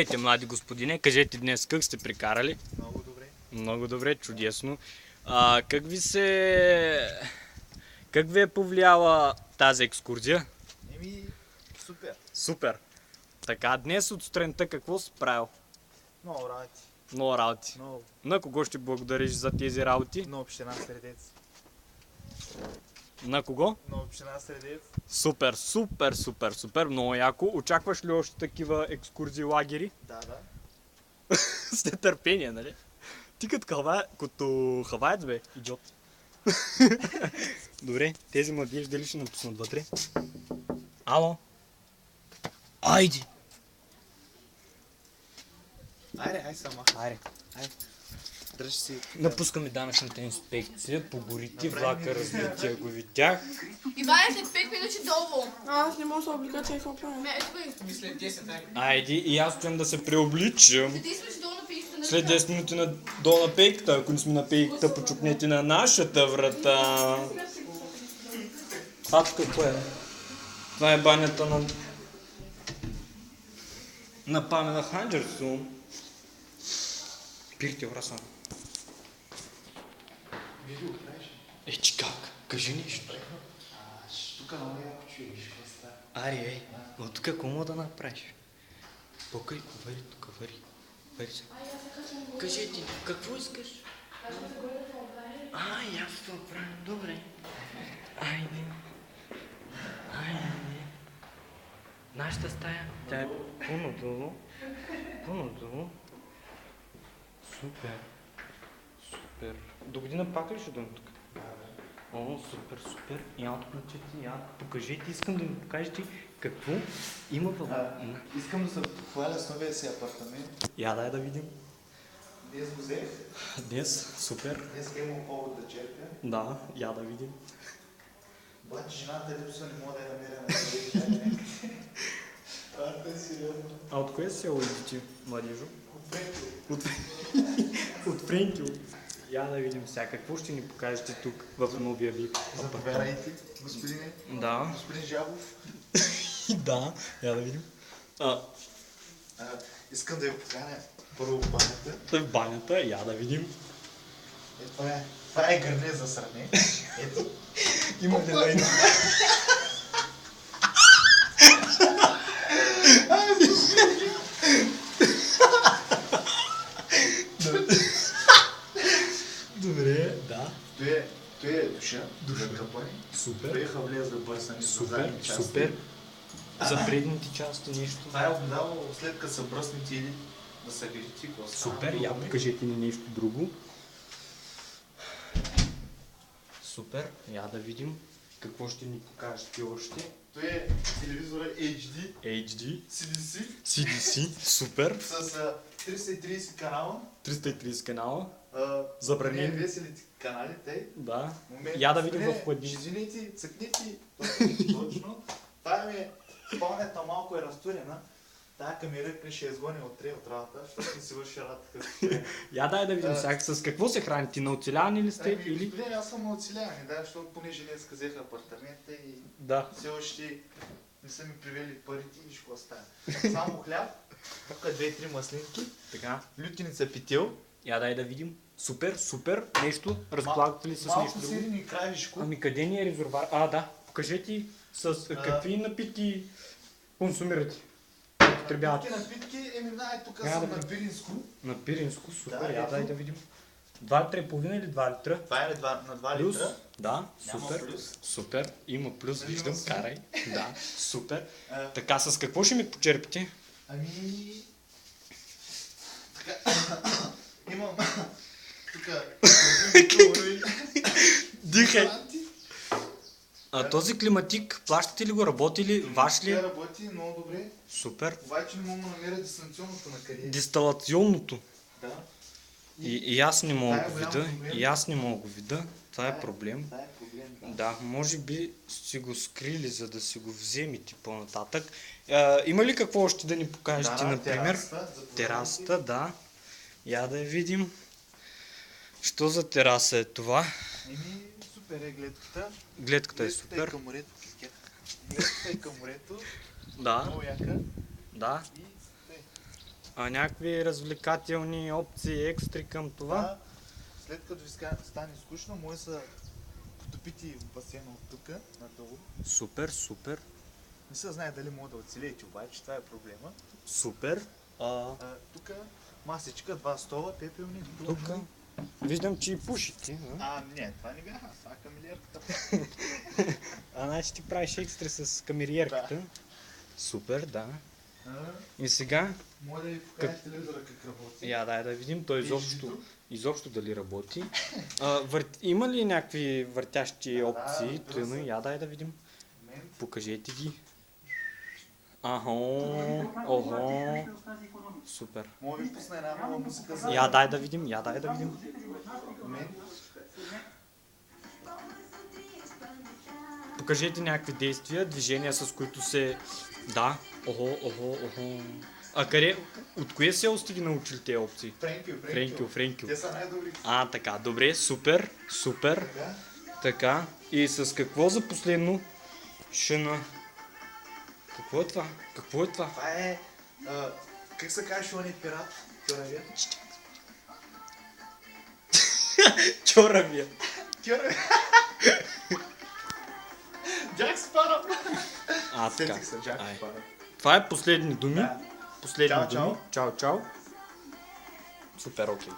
Здравейте, млади господине, кажете днес как сте прекарали? Много добре. Много добре, чудесно. Как ви е повлияла тази екскурзия? Супер. Супер. Така, днес от сутринта какво си правил? Много работи. Много работи. Много. На кого ще благодариш за тези работи? На община Средец. На кого? На община Средец. Супер, супер, супер, супер, много яко. Очакваш ли още такива екскурзии, лагери? Да. С нетърпение, нали? Ти като хаваец, бе, идиот. Добре, тези младежи дали ще напуснат вътре? Ало? Айде! Айде сама. Айде. Дръж си. Напускаме данъчната инспекция по горите, Направи влака ми разбития го видях. Иване, след 5 минути долу. Аз не мога да се облика, какво правя? След 10 Айде, и аз стоям да се преобличам. минути долу на пейката. След 10 минути долу на пейката, ако не сме на пейката, почукнете на нашата врата. Това тук какво е? Това е банята на Памела Ханджерсон. Пирте, враса. Че как? Кажи нещо. Тук много яко чуеш. Ари, ей, но тук какво мога да направиш? Покай, вари тук, вари. Вари се. Кажи ти, какво искаш? Аз това правя, добре. Айде. Нашата стая, тя е по-надолу. Супер. До година пак ли ще дойдем тук? О, супер. Я отключете, покажете, искам да ми покажете какво има в... Искам да се похваля с новия си апартамент. Я дай да видим. Днес го взех. Днес, супер. Днес имам повод да черпя. Да, я да видим. Обаче жената липсва, не мога да я намеря на тези някъде. Това е сериозно. А от кое се уйдете, младежо? От От Френкил. Я да видим сега какво ще ни покажете тук в новия ви апартамент. Заповядайте, господине. Да. Господин Жабов. Да, я да видим. Искам да ви поканя първо в банята. Той в банята, я да видим. Това е гърне за сране. Ето. Има ли лайна? Добре, да. Той е душа. За къпане. Супер. Той е хавле за бърсане. за задни части. Супер. За предните части нещо. Това е обдало след като са бръснати или да са грити. Супер, я покажете ни нещо друго. Супер, я да видим какво ще ни покажете още. Той е телевизора HD. HD, CDC. супер. С 330 канала. 330 канала. Забранени Забранени. веселите канали, те. Да. Момент. Я да видим в хладилник. Извините, цъкните. Точно. Това ми е спомнята малко е разтурена. Тая камера ще я изгони от работа, защото не си върши работа като трябва. Я дай да видим сега с какво се храните. На оцеляване ли сте или... Господин, аз съм на оцеляване, да, защото понеже днес взеха апартамента и Да. все още не са ми привели парите и ще го оставя. Само хляб, тук 2-3 маслинки, Така. лютеница петел, Я дай да видим. Супер. Нещо. Разполагате ли с нещо малко друго? сирене и кравишко. Ами къде ни е резервуар? Да. Покажете с какви напитки консумирате. Потребявате. Напитки, тук Няма съм да на видим. Пиринско. На пиринско, супер. Да, Я ето. дай да видим. 2 литра и половина или 2 литра? Това е на 2 Плюс. литра. Да, Няма супер. плюс. Супер. Има плюс, Нали виждам. има си? Карай. Да, супер. А, Така, с какво ще ми почерпите? Ами... Така... Имам... Тук... Дихай. Този климатик, плащате ли го, работи ли, ваш ли? Тя работи много добре, Супер. обаче не мога да намеря дистанционното на къде. Дисталационното. Да. И аз не мога Това е го голям видя. проблем. И аз не мога го видя. Това е проблем. Това е проблем, да. Да, може би си го скрили, за да си го вземете по-нататък. Има ли какво още да ни покажете, например? Терасата, да. Я да я видим. Що за тераса е това? Супер е гледката. Гледката е Гледката супер. към морето. Гледката е към морето. Да, Много яка. да. И А някакви развлекателни опции, екстри към това? Да, след като ви стане скучно, може да се потопите в басейна от тук, надолу. Супер, супер, Не се знае дали може да оцелеете, обаче това е проблема. супер. Тук масичка, 2 стола, пепелни. Тук виждам, че и пушите. Не, това не бяха, това е камилерката. Значи ти правиш екстри с камериерката. Да. Супер, да. И сега, Може да ви покажа телевизора как работи. дай да видим той Виждето. изобщо дали работи. Има ли някакви въртящи Да, опции? разбира се. Дай да видим. Момент. Покажете ги. Охо, супер. Може да ви пусна една нова музика за... Дай да видим, дай да видим. Момент. Покажете някакви действия, движения, с които се... Да, охо. А къде, от кое селсти ги научили тези опции? Френкю. Те са най-добрите. Така, добре, супер. Така. Така, и с какво за последно? Какво е това? Това е... как се казва, он е пират? Кьоравия? Чоравия. Кьоравия! Джак Спаръв! Така. Сетих се, Джак Ай. Спаръв. Това е последни думи. Да. Последни Чао, думи. Чао. Супер, окей.